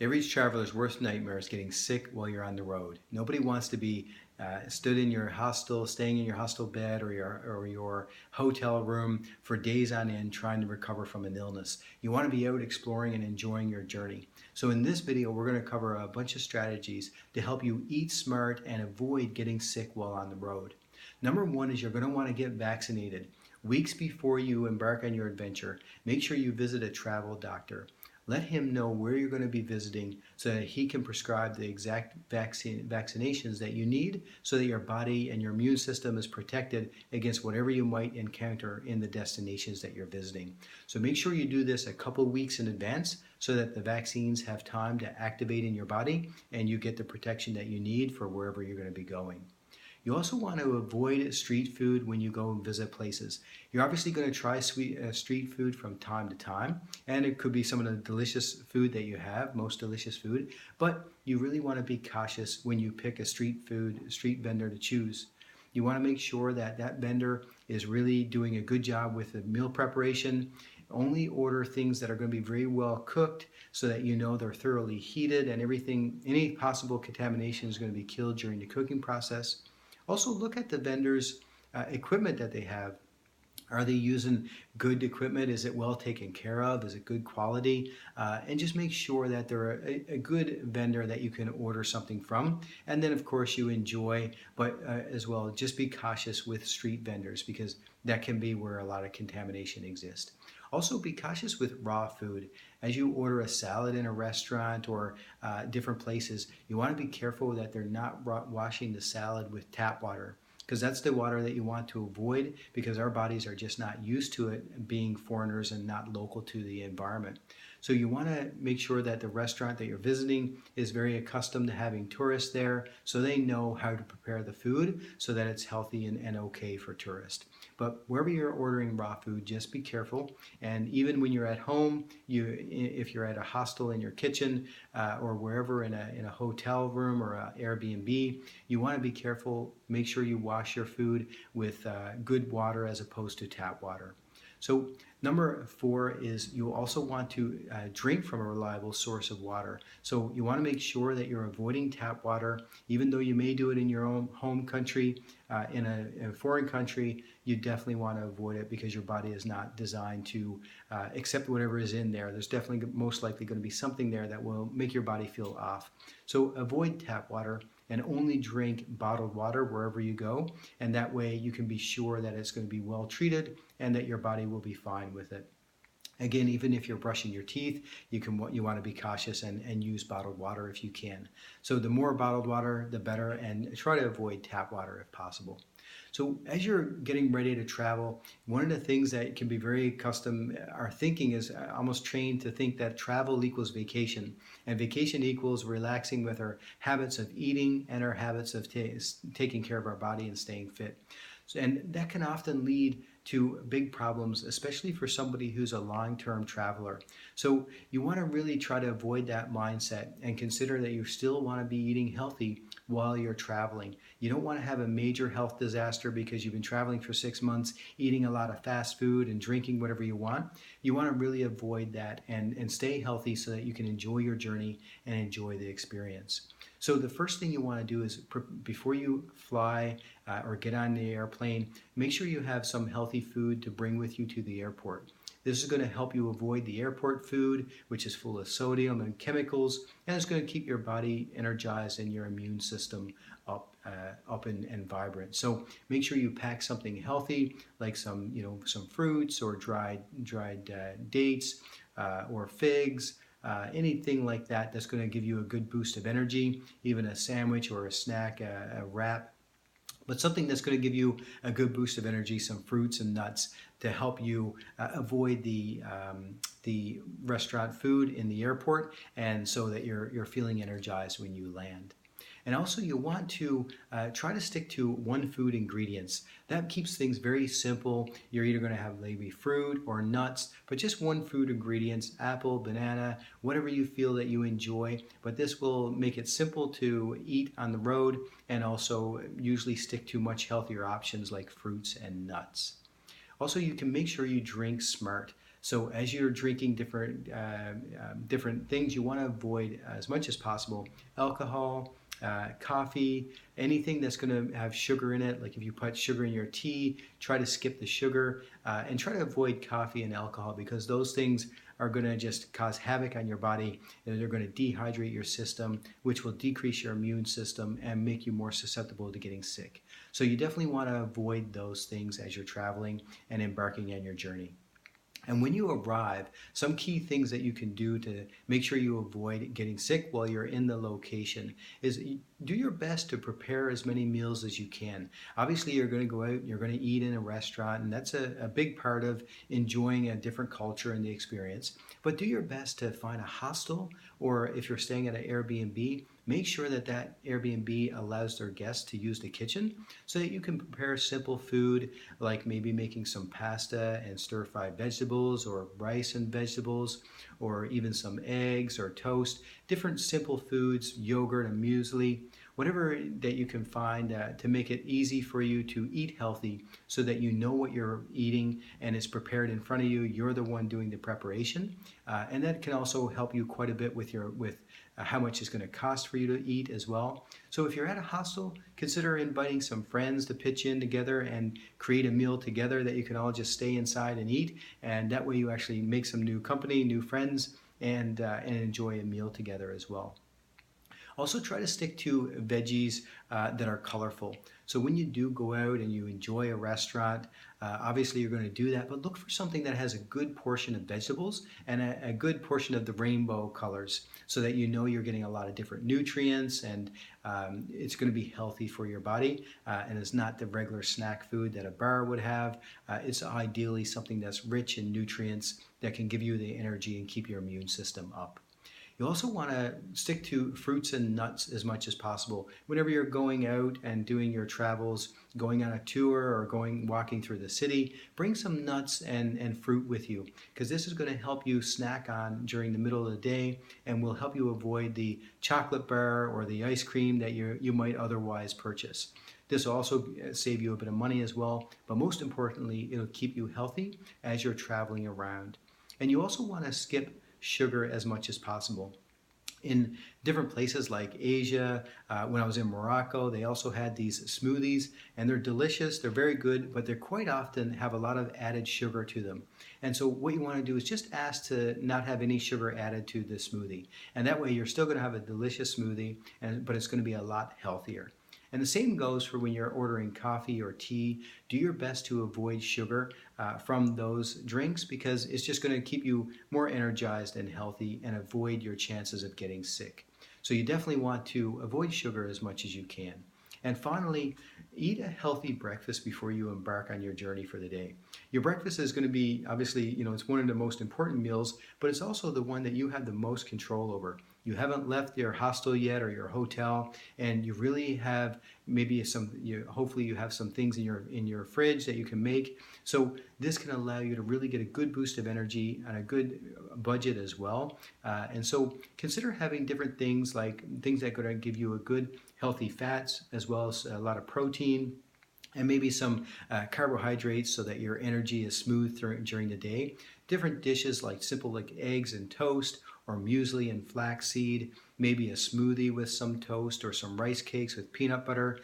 Every traveler's worst nightmare is getting sick while you're on the road. Nobody wants to be stood in your hostel, staying in your hostel bed or your hotel room for days on end trying to recover from an illness. You want to be out exploring and enjoying your journey. So in this video, we're going to cover a bunch of strategies to help you eat smart and avoid getting sick while on the road. Number one is you're going to want to get vaccinated. Weeks before you embark on your adventure, make sure you visit a travel doctor. Let him know where you're going to be visiting so that he can prescribe the exact vaccinations that you need so that your body and your immune system is protected against whatever you might encounter in the destinations that you're visiting. So make sure you do this a couple weeks in advance so that the vaccines have time to activate in your body and you get the protection that you need for wherever you're going to be going. You also want to avoid street food when you go and visit places. You're obviously going to try street food from time to time, and it could be some of the delicious food that you have, most delicious food, but you really want to be cautious when you pick a street vendor to choose. You want to make sure that that vendor is really doing a good job with the meal preparation. Only order things that are going to be very well cooked so that you know they're thoroughly heated and everything, any possible contamination is going to be killed during the cooking process. Also look at the vendor's equipment that they have. Are they using good equipment? Is it well taken care of? Is it good quality? And just make sure that they're a good vendor that you can order something from. And then of course you enjoy, but as well, just be cautious with street vendors because that can be where a lot of contamination exists. Also be cautious with raw food. As you order a salad in a restaurant or different places, you want to be careful that they're not washing the salad with tap water, because that's the water that you want to avoid because our bodies are just not used to it being foreigners and not local to the environment. So you want to make sure that the restaurant that you're visiting is very accustomed to having tourists there so they know how to prepare the food so that it's healthy and okay for tourists. But wherever you're ordering raw food, just be careful. And even when you're at home, if you're at a hostel in your kitchen or wherever in a hotel room or an Airbnb, you want to be careful. Make sure you wash your food with good water as opposed to tap water. So number 4 is you also want to drink from a reliable source of water. So you want to make sure that you're avoiding tap water, even though you may do it in your own home country. In a foreign country, you definitely want to avoid it because your body is not designed to accept whatever is in there. There's definitely most likely going to be something there that will make your body feel off. So avoid tap water and only drink bottled water wherever you go, and that way you can be sure that it's going to be well treated and that your body will be fine with it. Again, even if you're brushing your teeth, you want to be cautious and use bottled water if you can. So the more bottled water, the better, and try to avoid tap water if possible. So as you're getting ready to travel, one of the things that can be very custom, our thinking is almost trained to think that travel equals vacation, and vacation equals relaxing with our habits of eating and our habits of taking care of our body and staying fit. And that can often lead to big problems, especially for somebody who's a long-term traveler. So you want to really try to avoid that mindset and consider that you still want to be eating healthy while you're traveling. You don't want to have a major health disaster because you've been traveling for 6 months, eating a lot of fast food and drinking whatever you want. You want to really avoid that and stay healthy so that you can enjoy your journey and enjoy the experience. So the first thing you want to do is before you fly or get on the airplane, make sure you have some healthy food to bring with you to the airport. This is going to help you avoid the airport food, which is full of sodium and chemicals, and it's going to keep your body energized and your immune system up and vibrant. So make sure you pack something healthy, like some fruits or dried dates or figs. Anything like that that's going to give you a good boost of energy, even a sandwich or a snack, a wrap, but something that's going to give you a good boost of energy, some fruits and nuts to help you avoid the restaurant food in the airport, and so that you're feeling energized when you land. And also you want to try to stick to one food ingredients. That keeps things very simple. You're either going to have maybe fruit or nuts, but just one food ingredients, apple, banana, whatever you feel that you enjoy. But this will make it simple to eat on the road and also usually stick to much healthier options like fruits and nuts. Also, you can make sure you drink smart. So as you're drinking different things, you want to avoid as much as possible alcohol, coffee, anything that's going to have sugar in it. Like if you put sugar in your tea, try to skip the sugar and try to avoid coffee and alcohol, because those things are going to just cause havoc on your body, and they're going to dehydrate your system, which will decrease your immune system and make you more susceptible to getting sick. So you definitely want to avoid those things as you're traveling and embarking on your journey. And when you arrive, some key things that you can do to make sure you avoid getting sick while you're in the location is do your best to prepare as many meals as you can. Obviously, you're going to go out, you're going to eat in a restaurant, and that's a big part of enjoying a different culture and the experience. But do your best to find a hostel, or if you're staying at an Airbnb, make sure that that Airbnb allows their guests to use the kitchen so that you can prepare simple food, like maybe making some pasta and stir-fried vegetables, or rice and vegetables, or even some eggs or toast, different simple foods, yogurt and muesli, whatever that you can find to make it easy for you to eat healthy, so that you know what you're eating and it's prepared in front of you. You're the one doing the preparation, and that can also help you quite a bit with how much it's going to cost for you to eat as well. So if you're at a hostel, consider inviting some friends to pitch in together and create a meal together that you can all just stay inside and eat. And that way you actually make some new company, new friends, and enjoy a meal together as well. Also, try to stick to veggies that are colorful. So when you do go out and you enjoy a restaurant, obviously you're going to do that, but look for something that has a good portion of vegetables and a good portion of the rainbow colors, so that you know you're getting a lot of different nutrients, and it's going to be healthy for your body, and it's not the regular snack food that a bar would have. It's ideally something that's rich in nutrients that can give you the energy and keep your immune system up. You also want to stick to fruits and nuts as much as possible. Whenever you're going out and doing your travels, going on a tour or walking through the city, bring some nuts and fruit with you, because this is going to help you snack on during the middle of the day and will help you avoid the chocolate bar or the ice cream that you might otherwise purchase. This will also save you a bit of money as well, but most importantly, it'll keep you healthy as you're traveling around. And you also want to skip sugar as much as possible. In different places like Asia, when I was in Morocco, they also had these smoothies, and they're delicious, they're very good, but they quite often have a lot of added sugar to them. And so what you want to do is just ask to not have any sugar added to the smoothie. And that way you're still going to have a delicious smoothie, but it's going to be a lot healthier. And the same goes for when you're ordering coffee or tea. Do your best to avoid sugar from those drinks, because it's just going to keep you more energized and healthy and avoid your chances of getting sick. So you definitely want to avoid sugar as much as you can. And finally, eat a healthy breakfast before you embark on your journey for the day. Your breakfast is going to be, obviously, it's one of the most important meals, but it's also the one that you have the most control over. You haven't left your hostel yet or your hotel, and you really have maybe hopefully you have some things in your fridge that you can make. So this can allow you to really get a good boost of energy and a good budget as well. And so consider having different things, like things that are going to give you a good healthy fats, as well as a lot of protein, and maybe some carbohydrates, so that your energy is smooth during the day. Different dishes like simple like eggs and toast, or muesli and flaxseed, maybe a smoothie with some toast, or some rice cakes with peanut butter.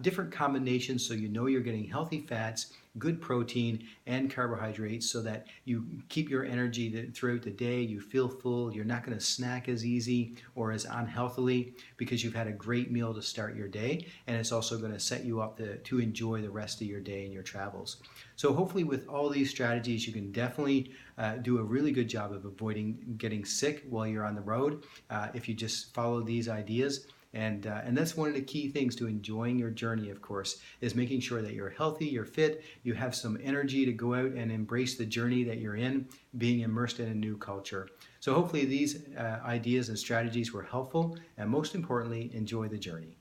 Different combinations, so you know you're getting healthy fats, good protein, and carbohydrates, so that you keep your energy throughout the day. You feel full. You're not going to snack as easy or as unhealthily, because you've had a great meal to start your day, and it's also going to set you up to enjoy the rest of your day and your travels. So hopefully with all these strategies, you can definitely do a really good job of avoiding getting sick while you're on the road, if you just follow these ideas. And that's one of the key things to enjoying your journey, of course, is making sure that you're healthy, you're fit, you have some energy to go out and embrace the journey that you're in, being immersed in a new culture. So hopefully these ideas and strategies were helpful, and most importantly, enjoy the journey.